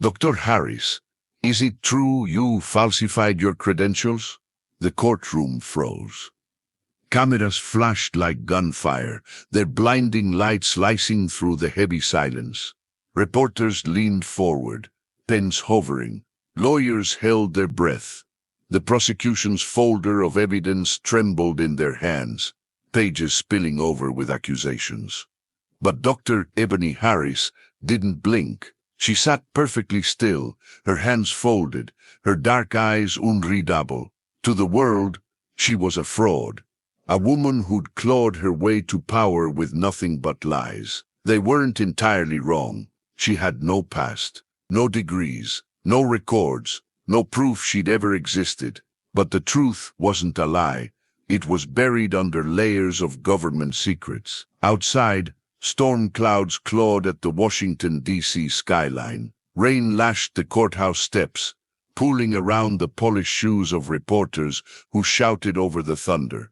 Dr. Harris, is it true you falsified your credentials? The courtroom froze. Cameras flashed like gunfire, their blinding light slicing through the heavy silence. Reporters leaned forward, pens hovering. Lawyers held their breath. The prosecution's folder of evidence trembled in their hands, pages spilling over with accusations. But Dr. Ebony Harris didn't blink. She sat perfectly still, her hands folded, her dark eyes unreadable. To the world, she was a fraud. A woman who'd clawed her way to power with nothing but lies. They weren't entirely wrong. She had no past, no degrees, no records, no proof she'd ever existed. But the truth wasn't a lie. It was buried under layers of government secrets. Outside, storm clouds clawed at the Washington, D.C. skyline. Rain lashed the courthouse steps, pooling around the polished shoes of reporters who shouted over the thunder.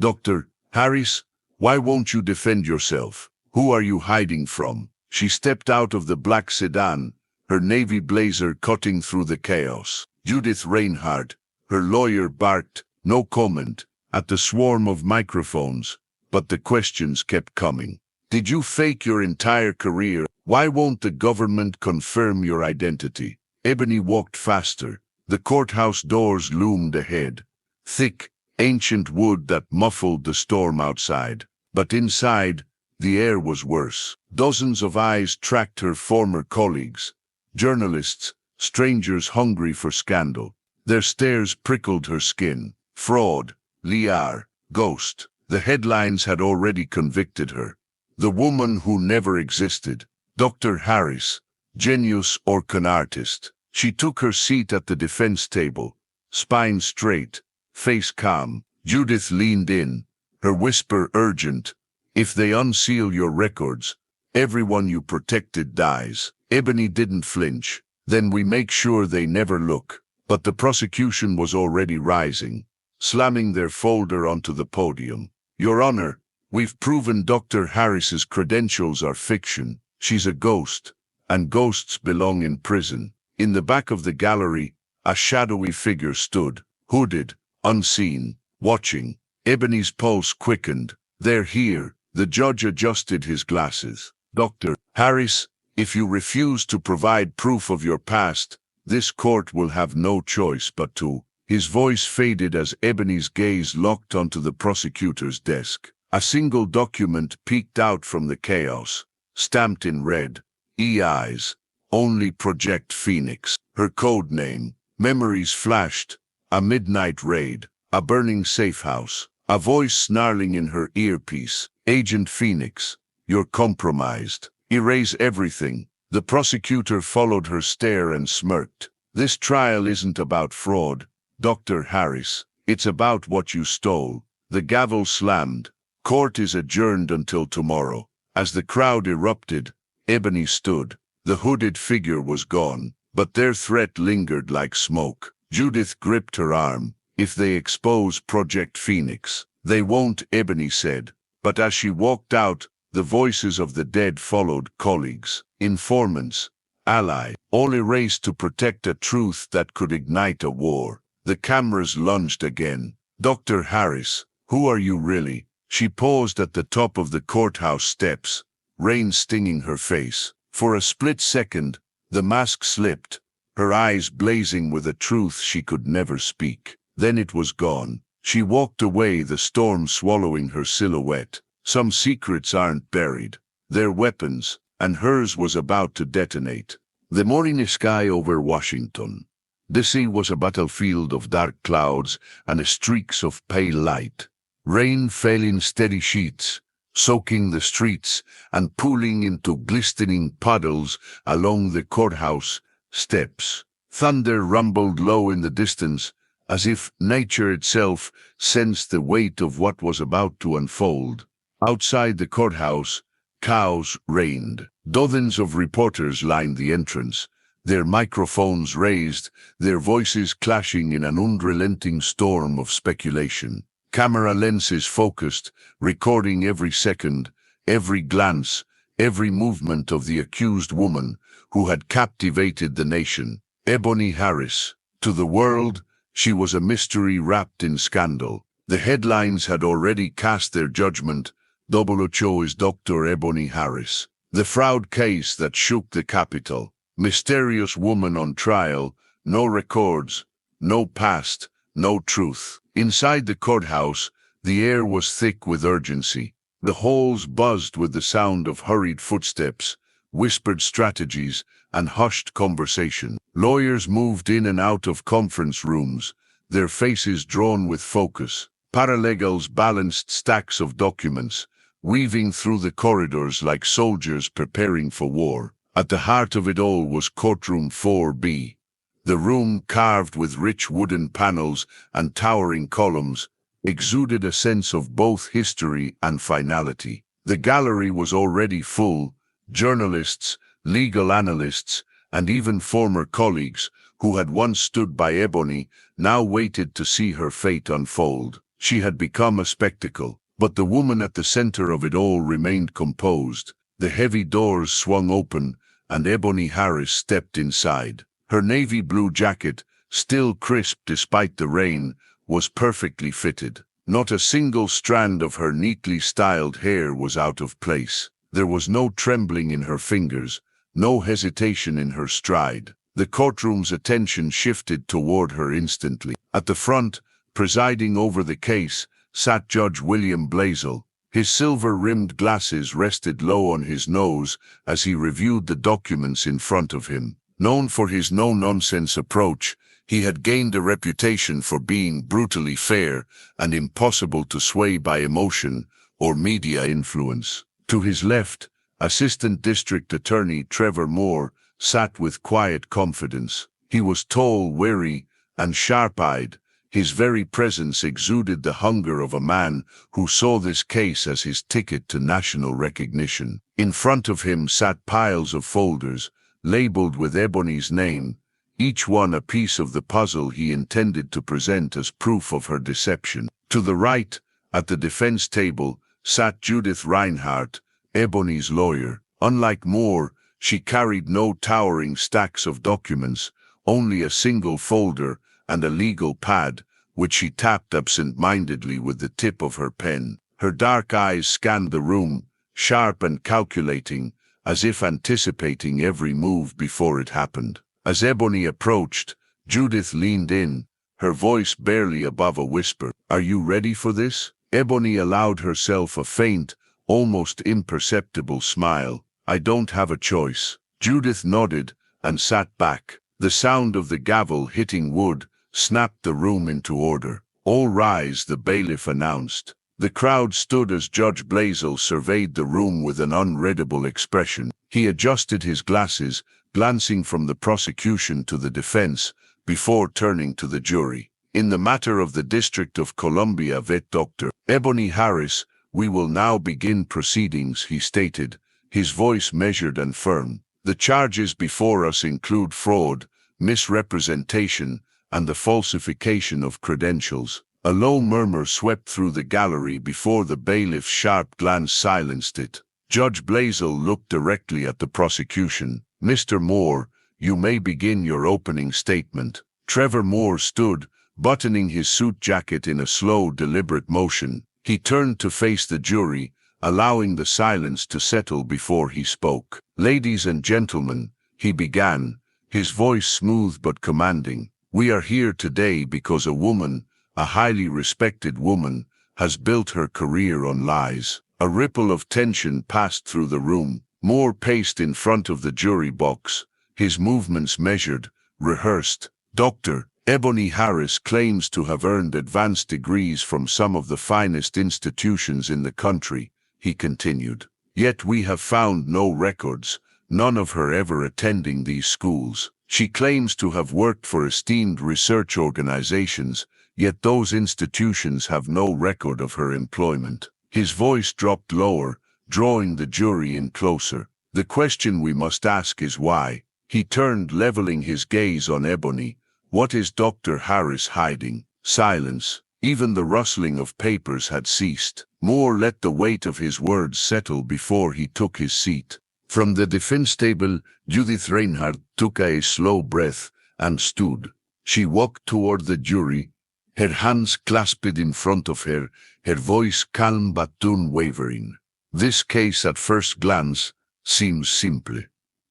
Dr. Harris, why won't you defend yourself? Who are you hiding from? She stepped out of the black sedan, her navy blazer cutting through the chaos. Judith Reinhardt, her lawyer, barked, no comment, at the swarm of microphones, but the questions kept coming. Did you fake your entire career? Why won't the government confirm your identity? Ebony walked faster. The courthouse doors loomed ahead. Thick, ancient wood that muffled the storm outside. But inside, the air was worse. Dozens of eyes tracked her former colleagues. Journalists, strangers hungry for scandal. Their stares prickled her skin. Fraud, liar, ghost. The headlines had already convicted her. The woman who never existed. Dr. Harris, genius or con artist. She took her seat at the defense table, spine straight, face calm. Judith leaned in, her whisper urgent. If they unseal your records, everyone you protected dies. Ebony didn't flinch. Then we make sure they never look. But the prosecution was already rising, slamming their folder onto the podium. Your Honor, we've proven Dr. Harris's credentials are fiction. She's a ghost, and ghosts belong in prison. In the back of the gallery, a shadowy figure stood, hooded, unseen, watching. Ebony's pulse quickened. They're here. The judge adjusted his glasses. Dr. Harris, if you refuse to provide proof of your past, this court will have no choice but to. His voice faded as Ebony's gaze locked onto the prosecutor's desk. A single document peeked out from the chaos, stamped in red. EIs, only Project Phoenix. Her code name. Memories flashed. A midnight raid. A burning safe house. A voice snarling in her earpiece. Agent Phoenix, you're compromised. Erase everything. The prosecutor followed her stare and smirked. This trial isn't about fraud, Dr. Harris. It's about what you stole. The gavel slammed. Court is adjourned until tomorrow. As the crowd erupted, Ebony stood. The hooded figure was gone, but their threat lingered like smoke. Judith gripped her arm. If they expose Project Phoenix, they won't, Ebony said. But as she walked out, the voices of the dead followed. Colleagues, informants, allies, all erased to protect a truth that could ignite a war. The cameras lunged again. Dr. Harris, who are you really? She paused at the top of the courthouse steps, rain stinging her face. For a split second, the mask slipped, her eyes blazing with a truth she could never speak. Then it was gone. She walked away, the storm swallowing her silhouette. Some secrets aren't buried. They're weapons, and hers was about to detonate. The morning sky over Washington. D.C. was a battlefield of dark clouds and streaks of pale light. Rain fell in steady sheets, soaking the streets and pooling into glistening puddles along the courthouse steps. Thunder rumbled low in the distance, as if nature itself sensed the weight of what was about to unfold. Outside the courthouse, cows reigned. Dozens of reporters lined the entrance, their microphones raised, their voices clashing in an unrelenting storm of speculation. Camera lenses focused, recording every second, every glance, every movement of the accused woman, who had captivated the nation. Ebony Harris. To the world, she was a mystery wrapped in scandal. The headlines had already cast their judgment. WHO is Dr. Ebony Harris. The fraud case that shook the Capitol. Mysterious woman on trial, no records, no past, no truth. Inside the courthouse, the air was thick with urgency. The halls buzzed with the sound of hurried footsteps, whispered strategies, and hushed conversation. Lawyers moved in and out of conference rooms, their faces drawn with focus. Paralegals balanced stacks of documents, weaving through the corridors like soldiers preparing for war. At the heart of it all was courtroom 4B. The room, carved with rich wooden panels and towering columns, exuded a sense of both history and finality. The gallery was already full. Journalists, legal analysts, and even former colleagues who had once stood by Ebony now waited to see her fate unfold. She had become a spectacle, but the woman at the center of it all remained composed. The heavy doors swung open, and Ebony Harris stepped inside. Her navy blue jacket, still crisp despite the rain, was perfectly fitted. Not a single strand of her neatly styled hair was out of place. There was no trembling in her fingers, no hesitation in her stride. The courtroom's attention shifted toward her instantly. At the front, presiding over the case, sat Judge William Blaisdell. His silver-rimmed glasses rested low on his nose as he reviewed the documents in front of him. Known for his no-nonsense approach, he had gained a reputation for being brutally fair and impossible to sway by emotion or media influence. To his left, Assistant District Attorney Trevor Moore sat with quiet confidence. He was tall, wary, and sharp-eyed. His very presence exuded the hunger of a man who saw this case as his ticket to national recognition. In front of him sat piles of folders, labeled with Ebony's name, each one a piece of the puzzle he intended to present as proof of her deception. To the right, at the defense table, sat Judith Reinhardt, Ebony's lawyer. Unlike Moore, she carried no towering stacks of documents, only a single folder and a legal pad, which she tapped absent-mindedly with the tip of her pen. Her dark eyes scanned the room, sharp and calculating, as if anticipating every move before it happened. As Ebony approached, Judith leaned in, her voice barely above a whisper. "Are you ready for this?" Ebony allowed herself a faint, almost imperceptible smile. "I don't have a choice." Judith nodded and sat back. The sound of the gavel hitting wood snapped the room into order. "All rise," the bailiff announced. The crowd stood as Judge Blaisdell surveyed the room with an unreadable expression. He adjusted his glasses, glancing from the prosecution to the defense, before turning to the jury. "In the matter of the District of Columbia vet Dr. Ebony Harris, we will now begin proceedings," he stated, his voice measured and firm. "The charges before us include fraud, misrepresentation, and the falsification of credentials." A low murmur swept through the gallery before the bailiff's sharp glance silenced it. Judge Blaisdell looked directly at the prosecution. "Mr. Moore, you may begin your opening statement." Trevor Moore stood, buttoning his suit jacket in a slow, deliberate motion. He turned to face the jury, allowing the silence to settle before he spoke. "Ladies and gentlemen," he began, his voice smooth but commanding, "we are here today because a woman, a highly respected woman, has built her career on lies." A ripple of tension passed through the room. Moore paced in front of the jury box, his movements measured, rehearsed. "Dr. Ebony Harris claims to have earned advanced degrees from some of the finest institutions in the country," he continued. "Yet we have found no records, none of her ever attending these schools. She claims to have worked for esteemed research organizations, yet those institutions have no record of her employment." His voice dropped lower, drawing the jury in closer. "The question we must ask is why?" He turned, leveling his gaze on Ebony. "What is Dr. Harris hiding?" Silence. Even the rustling of papers had ceased. Moore let the weight of his words settle before he took his seat. From the defense table, Judith Reinhardt took a slow breath and stood. She walked toward the jury, her hands clasped in front of her, her voice calm but unwavering. "This case at first glance seems simple,"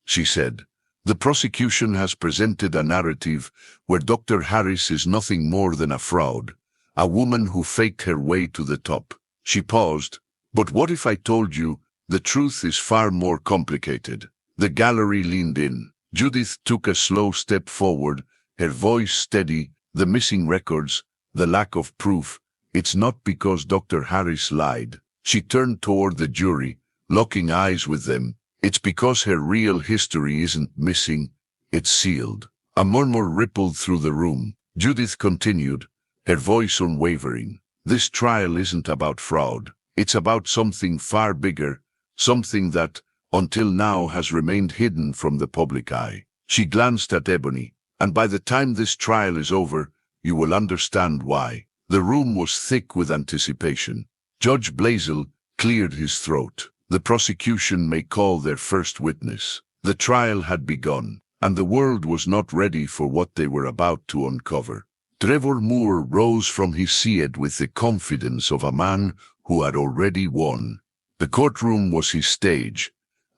she said. "The prosecution has presented a narrative where Dr. Harris is nothing more than a fraud, a woman who faked her way to the top." She paused. "But what if I told you the truth is far more complicated?" The gallery leaned in. Judith took a slow step forward, her voice steady. "The missing records, the lack of proof, it's not because Dr. Harris lied." She turned toward the jury, locking eyes with them. "It's because her real history isn't missing, it's sealed." A murmur rippled through the room. Judith continued, her voice unwavering. "This trial isn't about fraud. It's about something far bigger, something that, until now, has remained hidden from the public eye." She glanced at Ebony. "And by the time this trial is over, you will understand why." The room was thick with anticipation. Judge Blaisel cleared his throat. "The prosecution may call their first witness." The trial had begun, and the world was not ready for what they were about to uncover. Trevor Moore rose from his seat with the confidence of a man who had already won. The courtroom was his stage,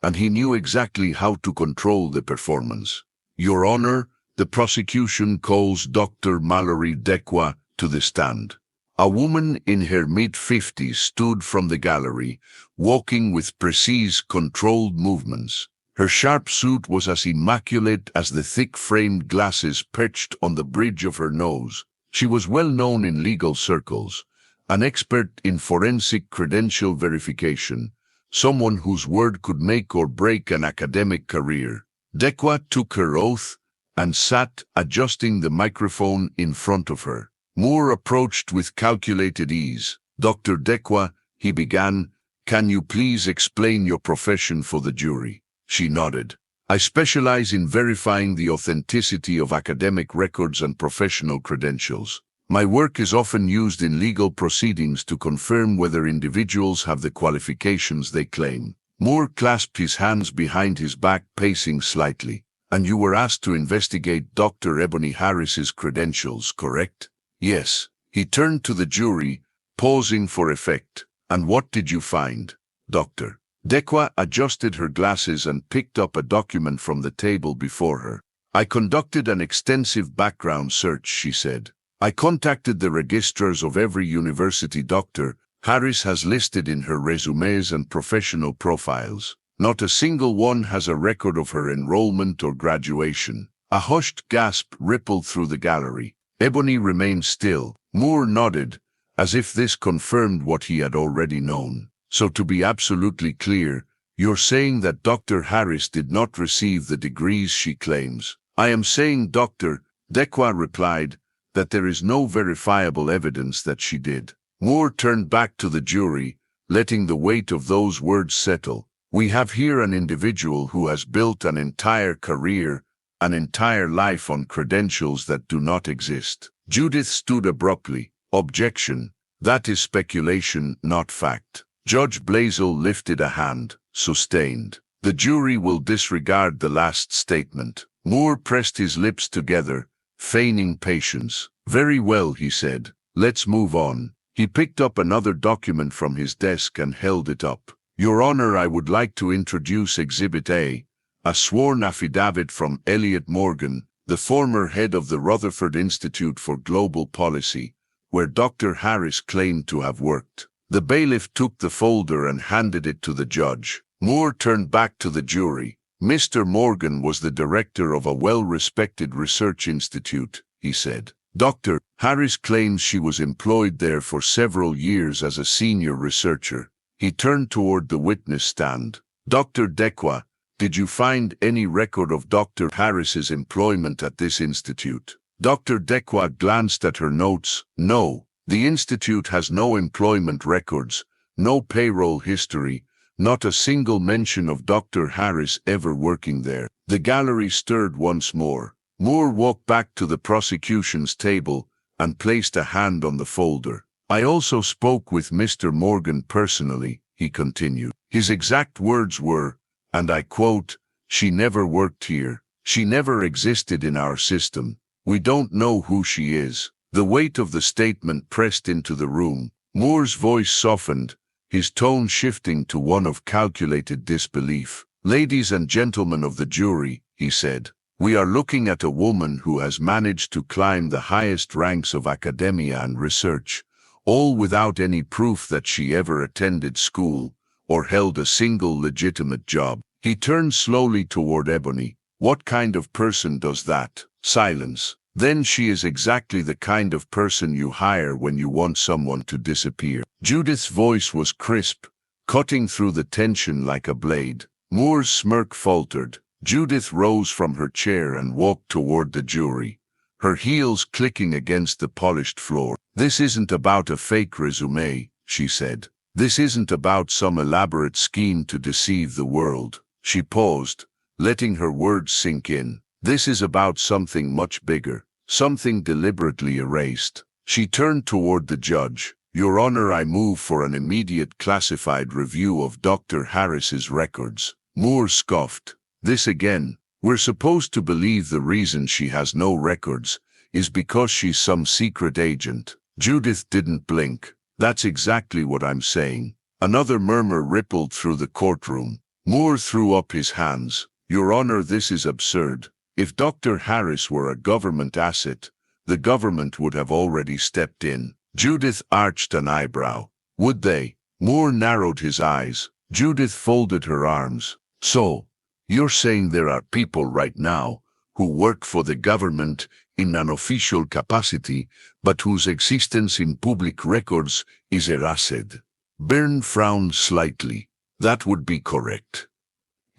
and he knew exactly how to control the performance. "Your Honor, the prosecution calls Dr. Mallory Dequa to the stand." A woman in her mid-50s stood from the gallery, walking with precise, controlled movements. Her sharp suit was as immaculate as the thick-framed glasses perched on the bridge of her nose. She was well known in legal circles, an expert in forensic credential verification, someone whose word could make or break an academic career. Dequa took her oath and sat, adjusting the microphone in front of her. Moore approached with calculated ease. "Dr. Dequa," he began, "can you please explain your profession for the jury?" She nodded. "I specialize in verifying the authenticity of academic records and professional credentials. My work is often used in legal proceedings to confirm whether individuals have the qualifications they claim." Moore clasped his hands behind his back, pacing slightly. "And you were asked to investigate Dr. Ebony Harris's credentials, correct?" "Yes." He turned to the jury, pausing for effect. "And what did you find, Doctor?" Dequa adjusted her glasses and picked up a document from the table before her. "I conducted an extensive background search," she said. "I contacted the registrars of every university Dr. Harris has listed in her resumes and professional profiles. Not a single one has a record of her enrollment or graduation." A hushed gasp rippled through the gallery. Ebony remained still. Moore nodded, as if this confirmed what he had already known. "So to be absolutely clear, you're saying that Dr. Harris did not receive the degrees she claims?" "I am saying, Dr. Dequa replied, that there is no verifiable evidence that she did." Moore turned back to the jury, letting the weight of those words settle. "We have here an individual who has built an entire career, an entire life on credentials that do not exist." Judith stood abruptly. "Objection. That is speculation, not fact." Judge Blaisel lifted a hand, sustained. "The jury will disregard the last statement." Moore pressed his lips together, feigning patience. "Very well," he said. "Let's move on." He picked up another document from his desk and held it up. "Your Honor, I would like to introduce Exhibit A, a sworn affidavit from Elliot Morgan, the former head of the Rutherford Institute for Global Policy, where Dr. Harris claimed to have worked." The bailiff took the folder and handed it to the judge. Moore turned back to the jury. "Mr. Morgan was the director of a well-respected research institute," he said. "Dr. Harris claims she was employed there for several years as a senior researcher." He turned toward the witness stand. "Dr. Dequa, did you find any record of Dr. Harris's employment at this institute?" Dr. Dequa glanced at her notes. "No, the institute has no employment records, no payroll history, not a single mention of Dr. Harris ever working there." The gallery stirred once more. Moore walked back to the prosecution's table and placed a hand on the folder. "I also spoke with Mr. Morgan personally," he continued. "His exact words were, and I quote, "She never worked here. She never existed in our system. We don't know who she is." The weight of the statement pressed into the room. Moore's voice softened, his tone shifting to one of calculated disbelief. "Ladies and gentlemen of the jury," he said, "we are looking at a woman who has managed to climb the highest ranks of academia and research, all without any proof that she ever attended school or held a single legitimate job." He turned slowly toward Ebony. "What kind of person does that?" Silence. "Then she is exactly the kind of person you hire when you want someone to disappear." Judith's voice was crisp, cutting through the tension like a blade. Moore's smirk faltered. Judith rose from her chair and walked toward the jury, her heels clicking against the polished floor. "This isn't about a fake resume," she said. "This isn't about some elaborate scheme to deceive the world." She paused, letting her words sink in. "This is about something much bigger, something deliberately erased." She turned toward the judge. "Your Honor, I move for an immediate classified review of Dr. Harris's records." Moore scoffed. "This again? We're supposed to believe the reason she has no records is because she's some secret agent." Judith didn't blink. "That's exactly what I'm saying." Another murmur rippled through the courtroom. Moore threw up his hands. "Your Honor, this is absurd. If Dr. Harris were a government asset, the government would have already stepped in." Judith arched an eyebrow. "Would they?" Moore narrowed his eyes. Judith folded her arms. "So, you're saying there are people right now who work for the government in an official capacity, but whose existence in public records is erased?" Byrne frowned slightly. "That would be correct."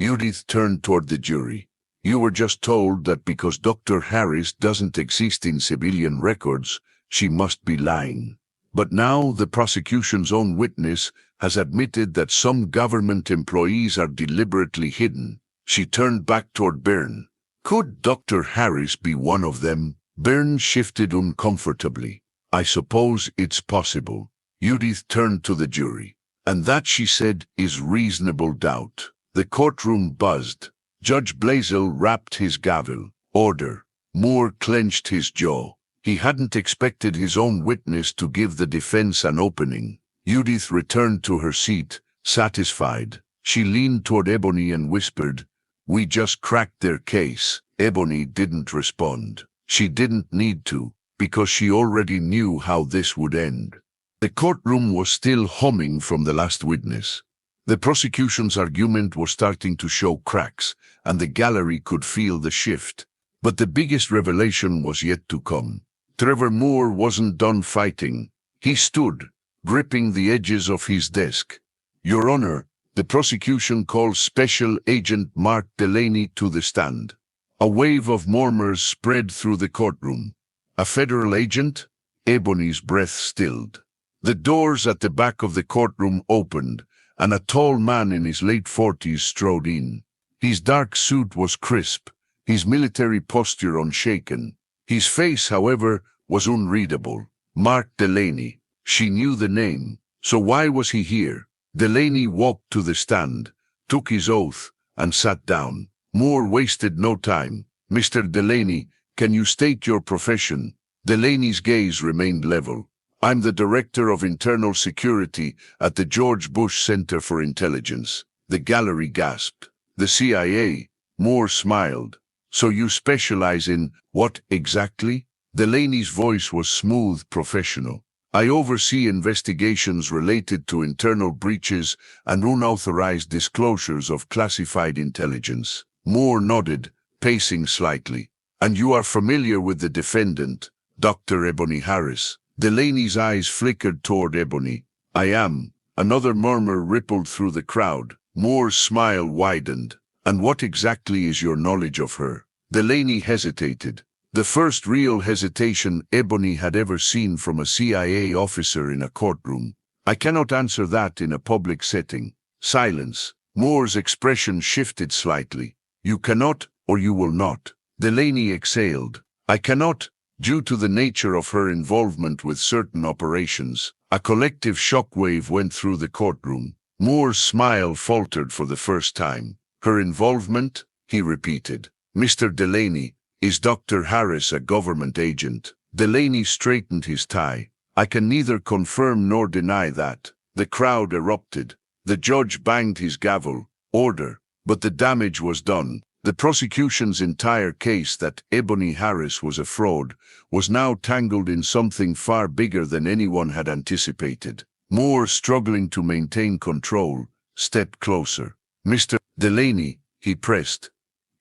Judith turned toward the jury. "You were just told that because Dr. Harris doesn't exist in civilian records, she must be lying. But now the prosecution's own witness has admitted that some government employees are deliberately hidden." She turned back toward Byrne. "Could Dr. Harris be one of them?" Byrne shifted uncomfortably. "I suppose it's possible." Judith turned to the jury. "And that," she said, "is reasonable doubt." The courtroom buzzed. Judge Blaisdell rapped his gavel. "Order." Moore clenched his jaw. He hadn't expected his own witness to give the defense an opening. Judith returned to her seat, satisfied. She leaned toward Ebony and whispered, "We just cracked their case." Ebony didn't respond. She didn't need to, because she already knew how this would end. The courtroom was still humming from the last witness. The prosecution's argument was starting to show cracks, and the gallery could feel the shift. But the biggest revelation was yet to come. Trevor Moore wasn't done fighting. He stood, gripping the edges of his desk. "Your Honor, the prosecution calls Special Agent Mark Delaney to the stand." A wave of murmurs spread through the courtroom. "A federal agent?" Ebony's breath stilled. The doors at the back of the courtroom opened, and a tall man in his late 40s strode in. His dark suit was crisp, his military posture unshaken. His face, however, was unreadable. Mark Delaney. She knew the name. So why was he here? Delaney walked to the stand, took his oath, and sat down. Moore wasted no time. "Mr. Delaney, can you state your profession?" Delaney's gaze remained level. "I'm the Director of Internal Security at the George Bush Center for Intelligence." The gallery gasped. "The CIA?" Moore smiled. "So you specialize in what exactly?" Delaney's voice was smooth, professional. "I oversee investigations related to internal breaches and unauthorized disclosures of classified intelligence." Moore nodded, pacing slightly. "And you are familiar with the defendant, Dr. Ebony Harris?" Delaney's eyes flickered toward Ebony. "I am." Another murmur rippled through the crowd. Moore's smile widened. "And what exactly is your knowledge of her?" Delaney hesitated. The first real hesitation Ebony had ever seen from a CIA officer in a courtroom. "I cannot answer that in a public setting." Silence. Moore's expression shifted slightly. "You cannot, or you will not." Delaney exhaled. "I cannot, due to the nature of her involvement with certain operations." A collective shockwave went through the courtroom. Moore's smile faltered for the first time. Her involvement? He repeated. Mr. Delaney, is Dr. Harris a government agent? Delaney straightened his tie. I can neither confirm nor deny that. The crowd erupted. The judge banged his gavel. Order. But the damage was done. The prosecution's entire case that Ebony Harris was a fraud was now tangled in something far bigger than anyone had anticipated. Moore, struggling to maintain control, stepped closer. Mr. Delaney, he pressed,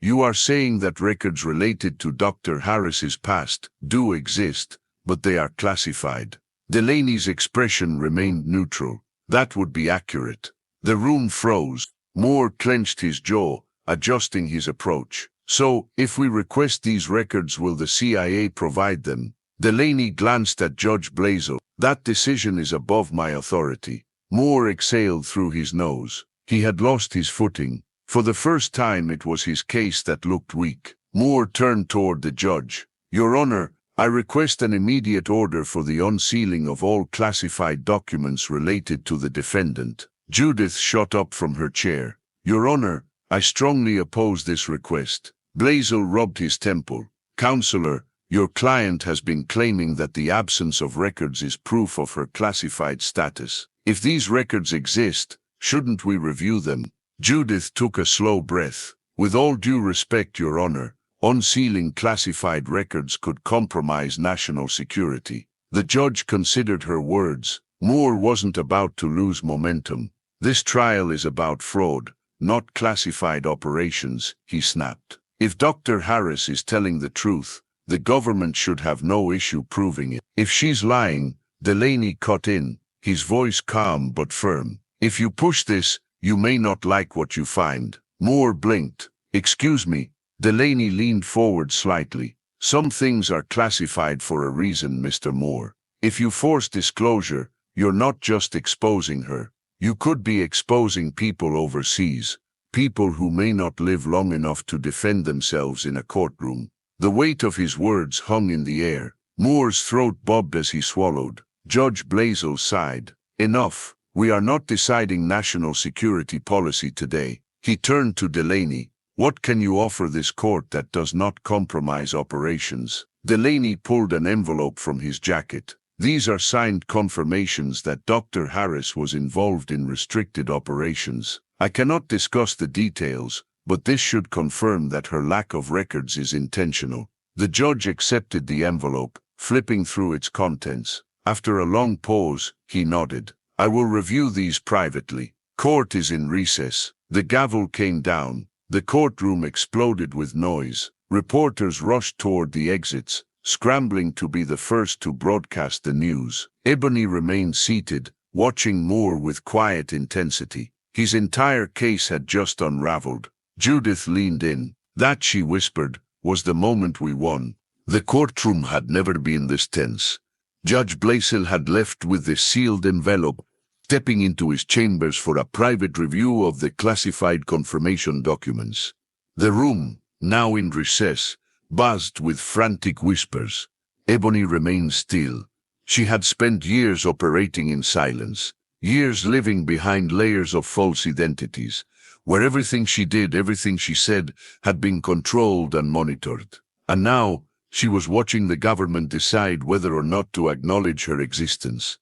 you are saying that records related to Dr. Harris's past do exist, but they are classified. Delaney's expression remained neutral. That would be accurate. The room froze. Moore clenched his jaw, adjusting his approach. So, if we request these records, will the CIA provide them? Delaney glanced at Judge Blaisdell. That decision is above my authority. Moore exhaled through his nose. He had lost his footing. For the first time, it was his case that looked weak. Moore turned toward the judge. Your Honor, I request an immediate order for the unsealing of all classified documents related to the defendant. Judith shot up from her chair. Your Honor, I strongly oppose this request. Blaisdell rubbed his temple. Counselor, your client has been claiming that the absence of records is proof of her classified status. If these records exist, shouldn't we review them? Judith took a slow breath. With all due respect, Your Honor, unsealing classified records could compromise national security. The judge considered her words. Moore wasn't about to lose momentum. This trial is about fraud, not classified operations, he snapped. If Dr. Harris is telling the truth, the government should have no issue proving it. If she's lying, Delaney cut in, his voice calm but firm. If you push this, you may not like what you find. Moore blinked. Excuse me. Delaney leaned forward slightly. Some things are classified for a reason, Mr. Moore. If you force disclosure, you're not just exposing her. You could be exposing people overseas, people who may not live long enough to defend themselves in a courtroom. The weight of his words hung in the air. Moore's throat bobbed as he swallowed. Judge Blaisdell sighed. Enough. We are not deciding national security policy today. He turned to Delaney. What can you offer this court that does not compromise operations? Delaney pulled an envelope from his jacket. These are signed confirmations that Dr. Harris was involved in restricted operations. I cannot discuss the details, but this should confirm that her lack of records is intentional. The judge accepted the envelope, flipping through its contents. After a long pause, he nodded. I will review these privately. Court is in recess. The gavel came down. The courtroom exploded with noise. Reporters rushed toward the exits, scrambling to be the first to broadcast the news. Ebony remained seated, watching Moore with quiet intensity. His entire case had just unraveled. Judith leaned in. That, she whispered, was the moment we won. The courtroom had never been this tense. Judge Blaisdell had left with the sealed envelope, stepping into his chambers for a private review of the classified confirmation documents. The room, now in recess, buzzed with frantic whispers. Ebony remained still. She had spent years operating in silence, years living behind layers of false identities, where everything she did, everything she said, had been controlled and monitored. And now, she was watching the government decide whether or not to acknowledge her existence.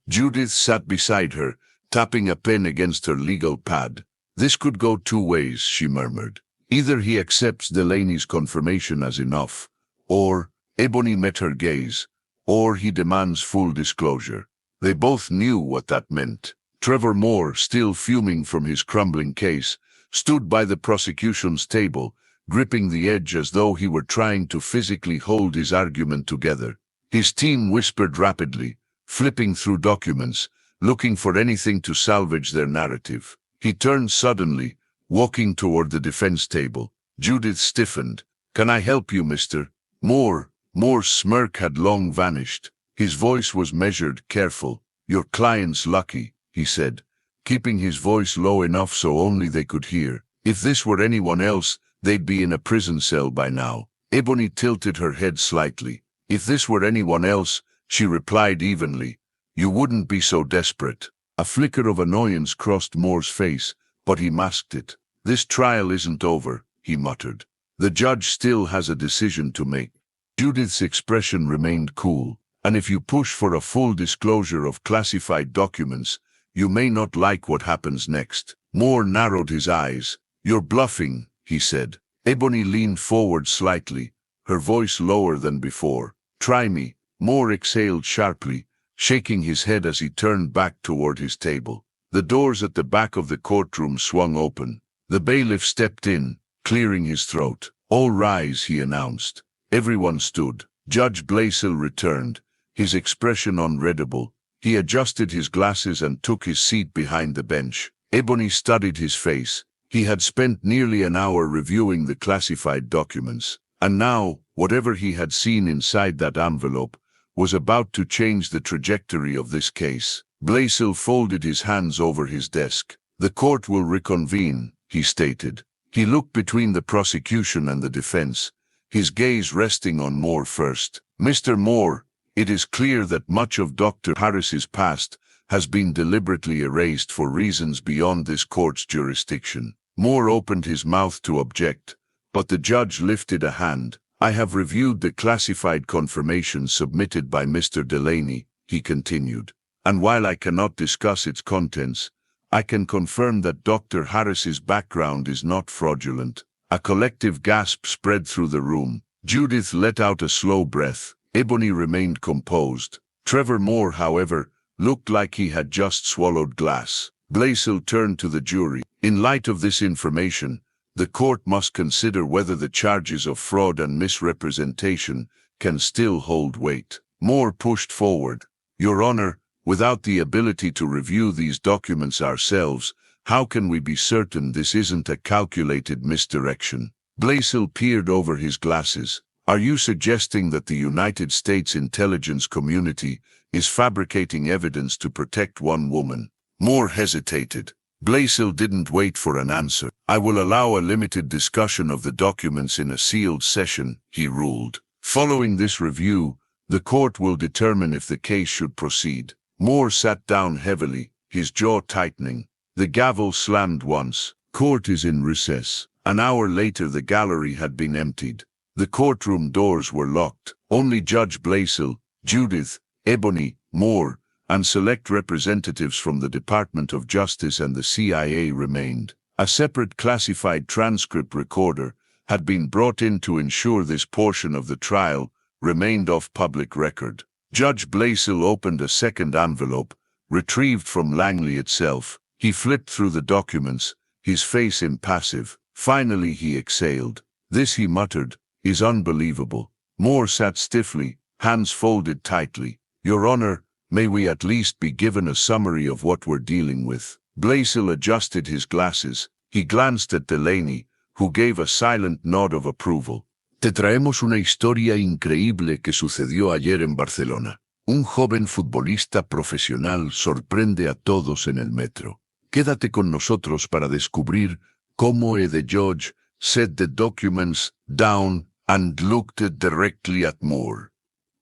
Judith sat beside her, tapping a pen against her legal pad. This could go two ways, she murmured. Either he accepts Delaney's confirmation as enough, or, Ebony met her gaze, or he demands full disclosure. They both knew what that meant. Trevor Moore, still fuming from his crumbling case, stood by the prosecution's table, gripping the edge as though he were trying to physically hold his argument together. His team whispered rapidly, flipping through documents, looking for anything to salvage their narrative. He turned suddenly, walking toward the defense table. Judith stiffened. Can I help you, Mr. Moore? Moore's smirk had long vanished. His voice was measured, careful. Your client's lucky, he said, keeping his voice low enough so only they could hear. If this were anyone else, they'd be in a prison cell by now. Ebony tilted her head slightly. If this were anyone else, she replied evenly, you wouldn't be so desperate. A flicker of annoyance crossed Moore's face, but he masked it. This trial isn't over, he muttered. The judge still has a decision to make. Judith's expression remained cool. And if you push for a full disclosure of classified documents, you may not like what happens next. Moore narrowed his eyes. You're bluffing, he said. Ebony leaned forward slightly, her voice lower than before. Try me. Moore exhaled sharply, shaking his head as he turned back toward his table. The doors at the back of the courtroom swung open. The bailiff stepped in, clearing his throat. All rise, he announced. Everyone stood. Judge Blaisdell returned, his expression unreadable. He adjusted his glasses and took his seat behind the bench. Ebony studied his face. He had spent nearly an hour reviewing the classified documents, and now, whatever he had seen inside that envelope was about to change the trajectory of this case. Blaisdell folded his hands over his desk. The court will reconvene, he stated. He looked between the prosecution and the defense, his gaze resting on Moore first. Mr. Moore, it is clear that much of Dr. Harris's past has been deliberately erased for reasons beyond this court's jurisdiction. Moore opened his mouth to object, but the judge lifted a hand. I have reviewed the classified confirmation submitted by Mr. Delaney, he continued, and while I cannot discuss its contents, I can confirm that Dr. Harris's background is not fraudulent. A collective gasp spread through the room. Judith let out a slow breath. Ebony remained composed. Trevor Moore, however, looked like he had just swallowed glass. Blaisdell turned to the jury. In light of this information, the court must consider whether the charges of fraud and misrepresentation can still hold weight. Moore pushed forward. Your Honor, without the ability to review these documents ourselves, how can we be certain this isn't a calculated misdirection? Blaisdell peered over his glasses. Are you suggesting that the United States intelligence community is fabricating evidence to protect one woman? Moore hesitated. Blaisdell didn't wait for an answer. I will allow a limited discussion of the documents in a sealed session, he ruled. Following this review, the court will determine if the case should proceed. Moore sat down heavily, his jaw tightening. The gavel slammed once. Court is in recess. An hour later the gallery had been emptied. The courtroom doors were locked. Only Judge Blaisdell, Judith, Ebony, Moore, and select representatives from the Department of Justice and the CIA remained. A separate classified transcript recorder had been brought in to ensure this portion of the trial remained off public record. Judge Blaisdell opened a second envelope, retrieved from Langley itself. He flipped through the documents, his face impassive. Finally he exhaled. This, he muttered, is unbelievable. Moore sat stiffly, hands folded tightly. Your Honor, may we at least be given a summary of what we're dealing with? Blaisdell adjusted his glasses. He glanced at Delaney, who gave a silent nod of approval. Te traemos una historia increíble que sucedió ayer en Barcelona. Un joven futbolista profesional sorprende a todos en el metro. Quédate con nosotros para descubrir cómo the judge set the documents down and looked directly at Moore.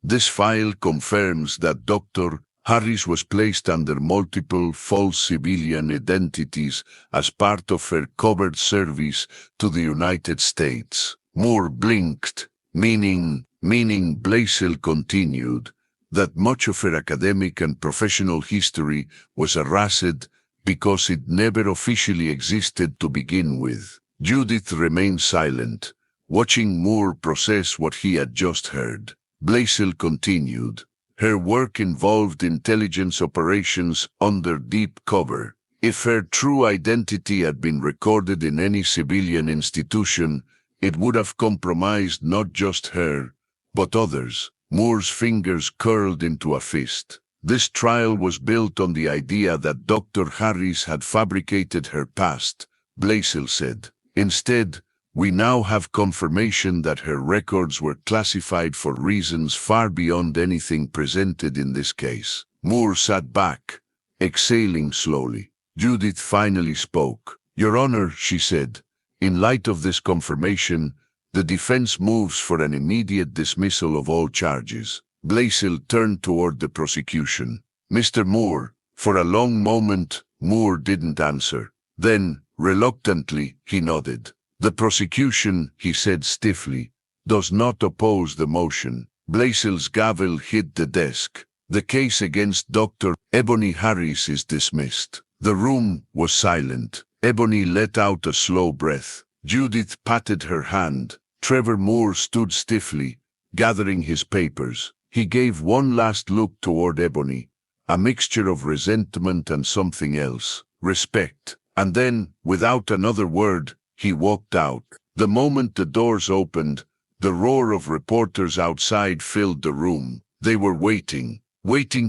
This file confirms that Dr. Harris was placed under multiple false civilian identities as part of her covert service to the United States. Moore blinked, meaning Blaisdell continued, that much of her academic and professional history was erased because it never officially existed to begin with. Judith remained silent, watching Moore process what he had just heard. Blaisdell continued. Her work involved intelligence operations under deep cover. If her true identity had been recorded in any civilian institution, it would have compromised not just her, but others. Moore's fingers curled into a fist. This trial was built on the idea that Dr. Harris had fabricated her past, Blaisdell said. Instead, we now have confirmation that her records were classified for reasons far beyond anything presented in this case. Moore sat back, exhaling slowly. Judith finally spoke. Your Honor, she said, in light of this confirmation, the defense moves for an immediate dismissal of all charges. Blaisdell turned toward the prosecution. Mr. Moore, for a long moment, Moore didn't answer. Then, reluctantly, he nodded. The prosecution, he said stiffly, does not oppose the motion. Blaisel's gavel hit the desk. The case against Dr. Ebony Harris is dismissed. The room was silent. Ebony let out a slow breath. Judith patted her hand. Trevor Moore stood stiffly, gathering his papers. He gave one last look toward Ebony, a mixture of resentment and something else, respect. And then, without another word, he walked out. The moment the doors opened, the roar of reporters outside filled the room. They were waiting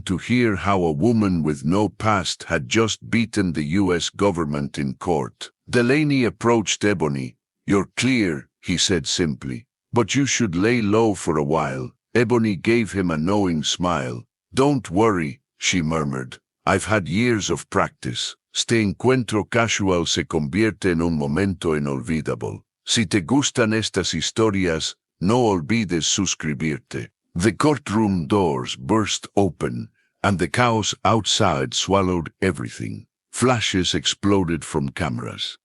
to hear how a woman with no past had just beaten the U.S. government in court. Delaney approached Ebony. "You're clear," he said simply. "But you should lay low for a while." Ebony gave him a knowing smile. "Don't worry," she murmured. "I've had years of practice. Este encuentro casual se convierte en un momento inolvidable. Si te gustan estas historias, no olvides suscribirte." The courtroom doors burst open, and the chaos outside swallowed everything. Flashes exploded from cameras.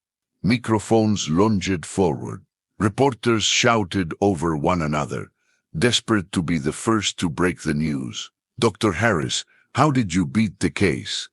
Microphones lunged forward. Reporters shouted over one another, desperate to be the first to break the news. "Dr. Harris, how did you beat the case?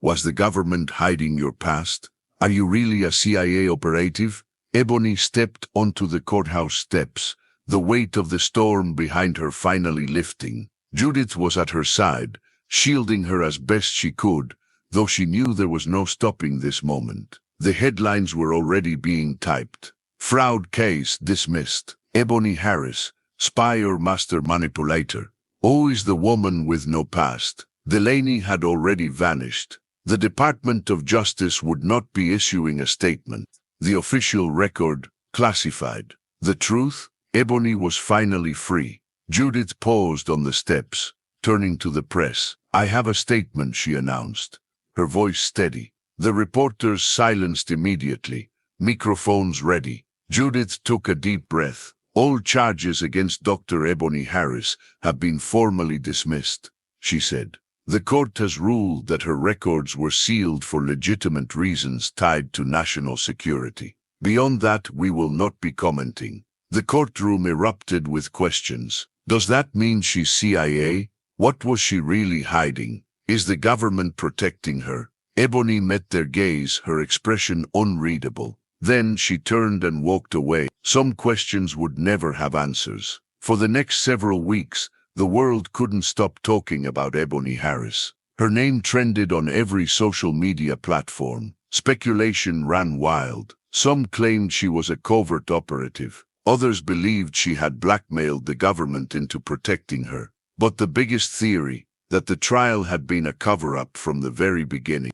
Was the government hiding your past? Are you really a CIA operative?" Ebony stepped onto the courthouse steps, the weight of the storm behind her finally lifting. Judith was at her side, shielding her as best she could, though she knew there was no stopping this moment. The headlines were already being typed. "Fraud case dismissed. Ebony Harris, spy or master manipulator. Always the woman with no past." Delaney had already vanished. The Department of Justice would not be issuing a statement. The official record, classified. The truth? Ebony was finally free. Judith paused on the steps, turning to the press. "I have a statement," she announced, her voice steady. The reporters silenced immediately, microphones ready. Judith took a deep breath. "All charges against Dr. Ebony Harris have been formally dismissed," she said. "The court has ruled that her records were sealed for legitimate reasons tied to national security. Beyond that, we will not be commenting." The courtroom erupted with questions. Does that mean she's CIA? What was she really hiding? Is the government protecting her? Ebony met their gaze, her expression unreadable. Then she turned and walked away. Some questions would never have answers. For the next several weeks, the world couldn't stop talking about Ebony Harris. Her name trended on every social media platform. Speculation ran wild. Some claimed she was a covert operative. Others believed she had blackmailed the government into protecting her. But the biggest theory, that the trial had been a cover-up from the very beginning.